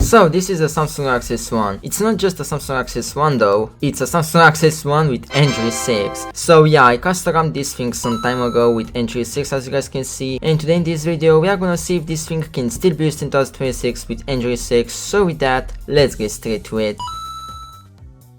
So this is a Samsung Access 1. It's not just a Samsung Access 1 though, it's a Samsung Access 1 with Android 6. So yeah, I custom this thing some time ago with Android 6 as you guys can see, and today in this video we are gonna see if this thing can still be used in 2026 with Android 6. So with that, let's get straight to it.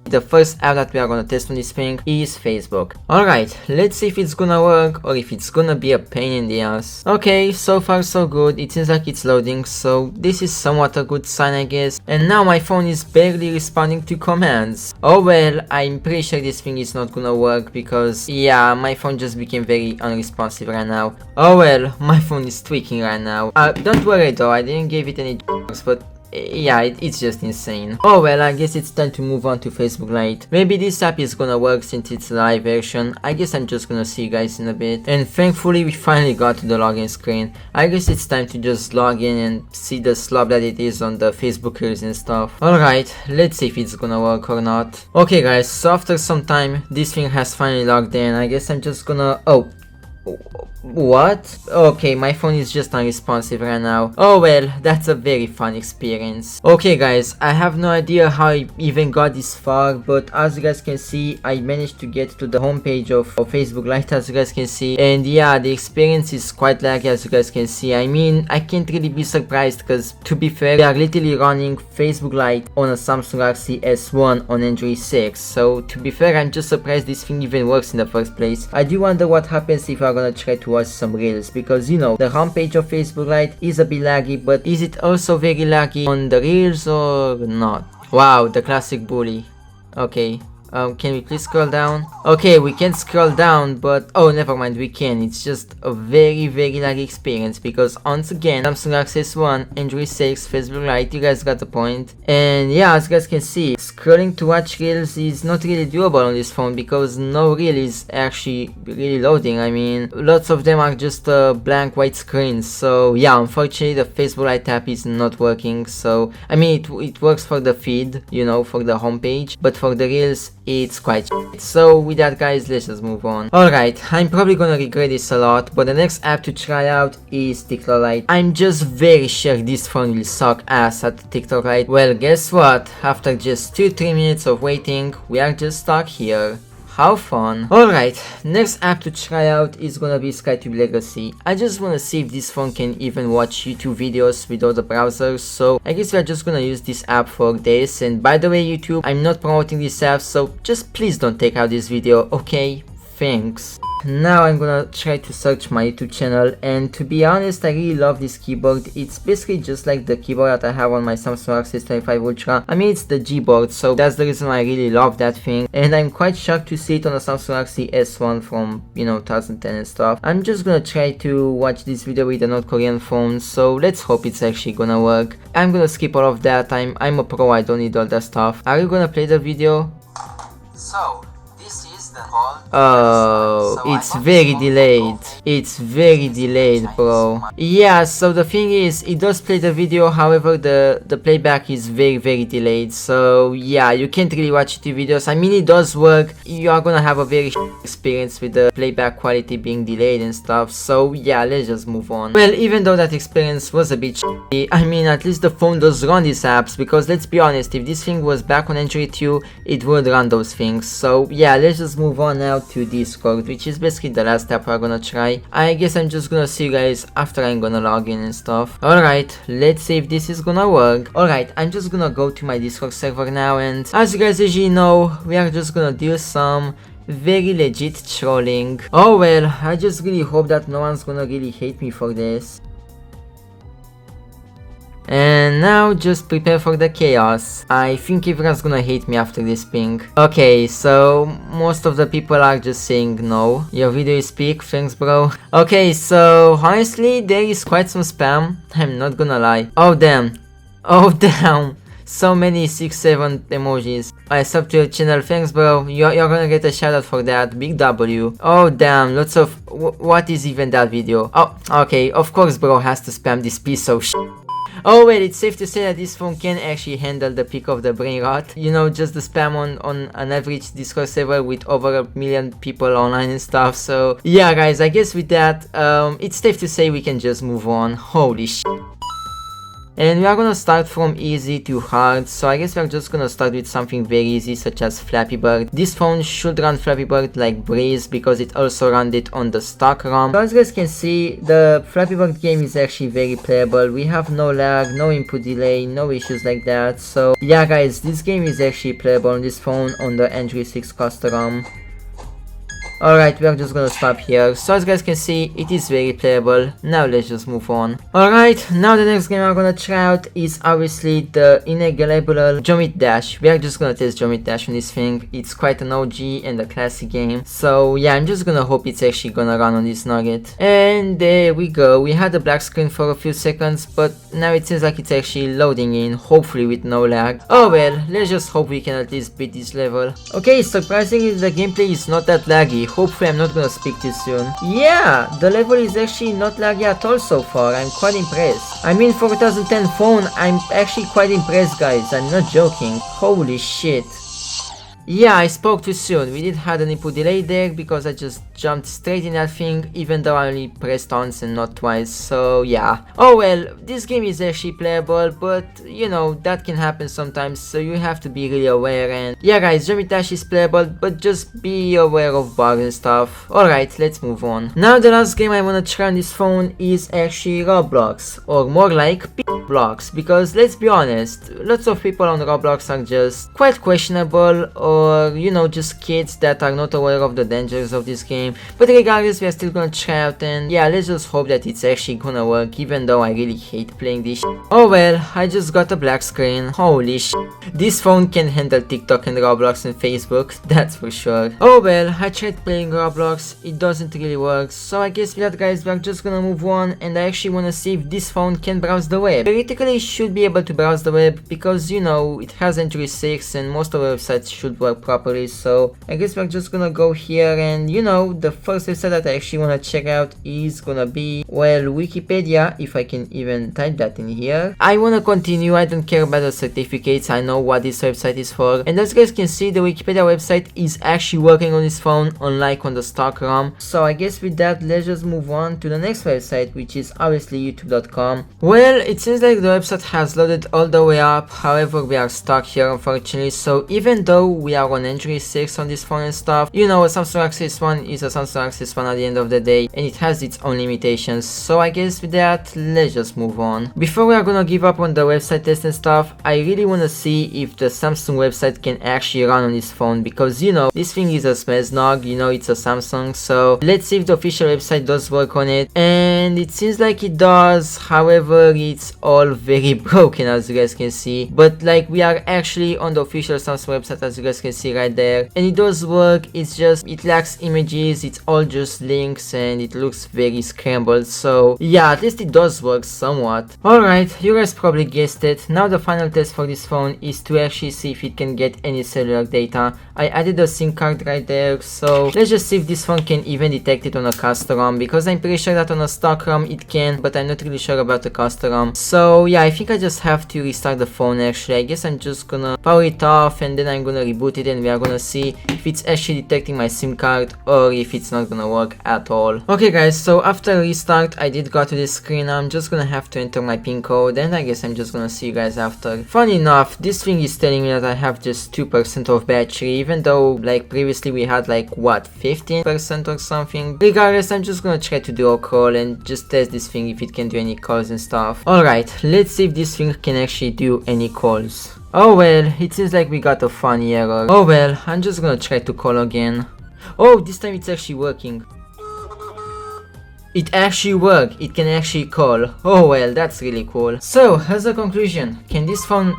The first app that we are gonna test on this thing is Facebook. Alright, let's see if it's gonna work or if it's gonna be a pain in the ass. Okay, so far so good. It seems like it's loading, so this is somewhat a good sign I guess. And now my phone is barely responding to commands. Oh well, I'm pretty sure this thing is not gonna work because yeah, my phone just became very unresponsive right now. Oh well, my phone is tweaking right now. Don't worry though, I didn't give it any but yeah, it's just insane. Oh well, I guess it's time to move on to Facebook Lite. Maybe this app is gonna work since it's a live version. I guess I'm just gonna see you guys in a bit. And thankfully we finally got to the login screen. I guess it's time to just log in and see the slob that it is on the Facebook Reels and stuff. Alright, let's see if it's gonna work or not. Okay guys, so after some time this thing has finally logged in. I guess I'm just gonna... oh. What? Okay, my phone is just unresponsive right now. Oh well, that's a very fun experience. Okay guys, I have no idea how I even got this far, but as you guys can see, I managed to get to the homepage of Facebook Lite as you guys can see. And yeah, the experience is quite laggy as you guys can see. I mean, I can't really be surprised because to be fair, we are literally running Facebook Lite on a Samsung Galaxy S1 on Android 6. So to be fair, I'm just surprised this thing even works in the first place. I do wonder what happens if I'm gonna try to watch some reels, because you know the homepage of Facebook Lite is a bit laggy, but is it also very laggy on the reels or not? Wow, the classic bully. Okay. Can we please scroll down? Okay, we can scroll down, but oh, never mind, we can. It's just a very laggy experience because once again, Samsung Access 1, Android 6, Facebook Lite, you guys got the point. And yeah, as you guys can see, scrolling to watch reels is not really doable on this phone because no reel is actually really loading. I mean, lots of them are just a blank white screen. So yeah, unfortunately, the Facebook Lite app is not working. So I mean, it works for the feed, you know, for the homepage, but for the reels, it's quite shit. So with that guys, let's just move on. Alright, I'm probably gonna regret this a lot, but the next app to try out is TikTok Lite. I'm just very sure this phone will suck ass at TikTok Lite. Well, guess what? After just 2-3 minutes of waiting, we are just stuck here. How fun. Alright, next app to try out is gonna be SkyTube Legacy. I just wanna see if this phone can even watch YouTube videos without the browser, so I guess we're just gonna use this app for this. And by the way YouTube, I'm not promoting this app, so just please don't take out this video, okay? Thanks. Now I'm gonna try to search my YouTube channel, and to be honest, I really love this keyboard. It's basically just like the keyboard that I have on my Samsung Access 25 Ultra. I mean, it's the G board, so that's the reason why I really love that thing. And I'm quite shocked to see it on a Samsung Galaxy S1 from, you know, 2010 and stuff. I'm just gonna try to watch this video with a North Korean phone, so let's hope it's actually gonna work. I'm gonna skip all of that. I'm a pro, I don't need all that stuff. Are you gonna play the video? So oh, it's very delayed. It's very delayed, bro. Yeah, so the thing is, it does play the video, however the playback is very delayed. So yeah, you can't really watch the videos. I mean, it does work. You are gonna have a very experience with the playback quality being delayed and stuff. So yeah, let's just move on. Well, even though that experience was a bit shitty, I mean, at least the phone does run these apps, because let's be honest, if this thing was back on Android 2, it would run those things. So yeah, let's just move on now to Discord, which is basically the last app we're gonna try. I guess I'm just gonna see you guys after I'm gonna log in and stuff. Alright, let's see if this is gonna work. Alright, I'm just gonna go to my Discord server now, and as you guys usually know, we are just gonna do some very legit trolling. Oh well, I just really hope that no one's gonna really hate me for this. And now just prepare for the chaos. I think everyone's gonna hate me after this ping. Okay, so most of the people are just saying no. Your video is peak, thanks bro. Okay, so honestly there is quite some spam, I'm not gonna lie. Oh damn. Oh damn. So many 6-7 emojis. I sub to your channel, thanks bro. You're gonna get a shout out for that, big W. Oh damn, lots of... what is even that video? Oh, okay, of course bro has to spam this piece of shit. Oh well, it's safe to say that this phone can actually handle the peak of the brain rot. You know, just the spam on an average Discord server with over 1 million people online and stuff. So yeah guys, I guess with that, it's safe to say we can just move on. Holy shit. and we are gonna start from easy to hard. So I guess we are just gonna start with something very easy such as Flappy Bird. This phone should run Flappy Bird like breeze because it also ran it on the stock ROM. So as you guys can see, the Flappy Bird game is actually very playable. We have no lag, no input delay, no issues like that. So yeah guys, this game is actually playable on this phone on the Android 6 custom ROM. Alright, we are just gonna stop here. So as you guys can see, it is very playable. Now let's just move on. Alright, now the next game I'm gonna try out is obviously the inegable Geometry Dash. We are just gonna test Geometry Dash on this thing. It's quite an OG and a classic game. So yeah, I'm just gonna hope it's actually gonna run on this nugget. And there we go. We had a black screen for a few seconds, but now it seems like it's actually loading in, hopefully with no lag. Oh well, let's just hope we can at least beat this level. Okay, surprisingly the gameplay is not that laggy. Hopefully I'm not gonna speak too soon. Yeah, the level is actually not laggy at all so far. I'm quite impressed. I mean, for a 2010 phone, I'm actually quite impressed guys. I'm not joking. Holy shit. Yeah, I spoke too soon. We did have an input delay there because I just jumped straight in that thing, even though I only pressed once and not twice, so yeah. Oh well, this game is actually playable, but you know, that can happen sometimes, so you have to be really aware. And yeah guys, Geometry Dash is playable, but just be aware of bugs and stuff. Alright, let's move on. Now the last game I wanna try on this phone is actually Roblox, or more like Blocks, because let's be honest, lots of people on Roblox are just quite questionable, or you know, just kids that are not aware of the dangers of this game. But regardless, we are still gonna try out, and yeah, let's just hope that it's actually gonna work, even though I really hate playing this shit. Oh well, I just got a black screen. Holy shit. This phone can handle TikTok and Roblox and Facebook, that's for sure. Oh well, I tried playing Roblox, it doesn't really work, so I guess with that guys, we are just gonna move on, and I actually wanna see if this phone can browse the web. Theoretically, it should be able to browse the web, because you know, it has Android 6 and most of the websites should work properly, so I guess we're just gonna go here, and you know, the first website that I actually wanna check out is gonna be, well, Wikipedia, if I can even type that in here. I wanna continue, I don't care about the certificates, I know what this website is for, and as you guys can see, the Wikipedia website is actually working on this phone, unlike on the stock ROM. So I guess with that, let's just move on to the next website, which is obviously youtube.com. Well, it seems like the website has loaded all the way up, however we are stuck here unfortunately, so even though we are on Android 6 on this phone and stuff, you know, a Samsung Access 1 is a Samsung Access 1 at the end of the day, and it has its own limitations, so I guess with that, let's just move on. Before we are gonna give up on the website test and stuff, I really wanna see if the Samsung website can actually run on this phone, because you know, this thing is a smeznog, you know, it's a Samsung, so let's see if the official website does work on it, and it seems like it does, however, it's all very broken as you guys can see, but like we are actually on the official Samsung website as you guys can see right there, and it does work, it's just, it lacks images, it's all just links, and it looks very scrambled, so yeah, at least it does work somewhat. Alright, you guys probably guessed it, now the final test for this phone is to actually see if it can get any cellular data. I added a SIM card right there, so let's just see if this phone can even detect it on a custom ROM, because I'm pretty sure that on a stock ROM it can, but I'm not really sure about the custom ROM. So yeah, I think I just have to restart the phone actually. I guess I'm just gonna power it off, and then I'm gonna reboot it, and we are gonna see if it's actually detecting my SIM card or if it's not gonna work at all. Okay guys, so after restart I did go to this screen. I'm just gonna have to enter my pin code, and I guess I'm just gonna see you guys after. Funny enough, this thing is telling me that I have just 2% of battery, even though like previously we had like what, 15% or something. Regardless, I'm just gonna try to do a call and just test this thing if it can do any calls and stuff. Alright, let's see if this thing can actually do any calls. Oh well, it seems like we got a funny error. Oh well, I'm just gonna try to call again. Oh, this time it's actually working. It actually worked, it can actually call. Oh well, that's really cool. So, as a conclusion, can this phone...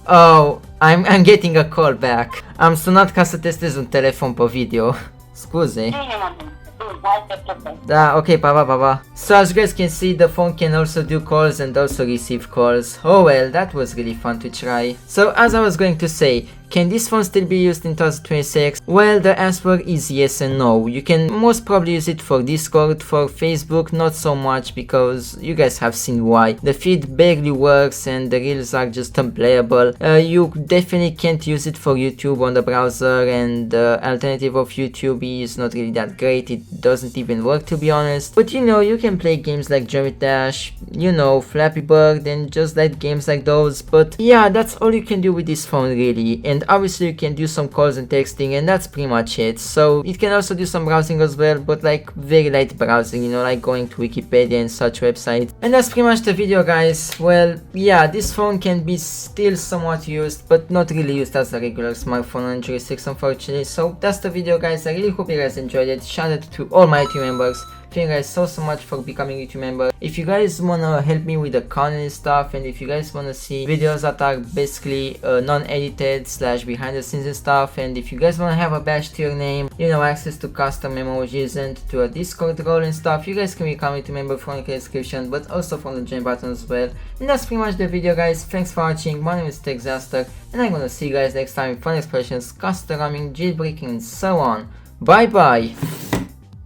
Oh, I'm getting a call back. Am sunat ca să testez un telefon pe video. Scuze. Okay, pa. So as you guys can see, the phone can also do calls and also receive calls. Oh well, that was really fun to try. So as I was going to say, Can this phone still be used in 2026? Well, the answer is yes and no. You can most probably use it for Discord, for Facebook, not so much because you guys have seen why. The feed barely works and the reels are just unplayable. You definitely can't use it for YouTube on the browser, and the alternative of YouTube is not really that great. It doesn't even work, to be honest. But you know, you can play games like Jump Dash, you know, Flappy Bird, and just like games like those. But yeah, that's all you can do with this phone really. And obviously you can do some calls and texting, and that's pretty much it. So it can also do some browsing as well, but like very light browsing, you know, like going to Wikipedia and such websites. And that's pretty much the video, guys. Well, yeah, this phone can be still somewhat used, but not really used as a regular smartphone on Android 6, unfortunately. So that's the video, guys. I really hope you guys enjoyed it. Shout out to all my YouTube members. Thank you guys so much for becoming a YouTube member. If you guys wanna help me with the content and stuff, and if you guys wanna see videos that are basically non-edited / behind the scenes and stuff, and if you guys wanna have a badge to your name, you know, access to custom emojis and to a Discord role and stuff, you guys can become a YouTube member from the description, but also from the join button as well. And that's pretty much the video, guys. Thanks for watching. My name is Texaster, and I'm gonna see you guys next time with fun expressions, custom ramming, jailbreaking, and so on. Bye bye.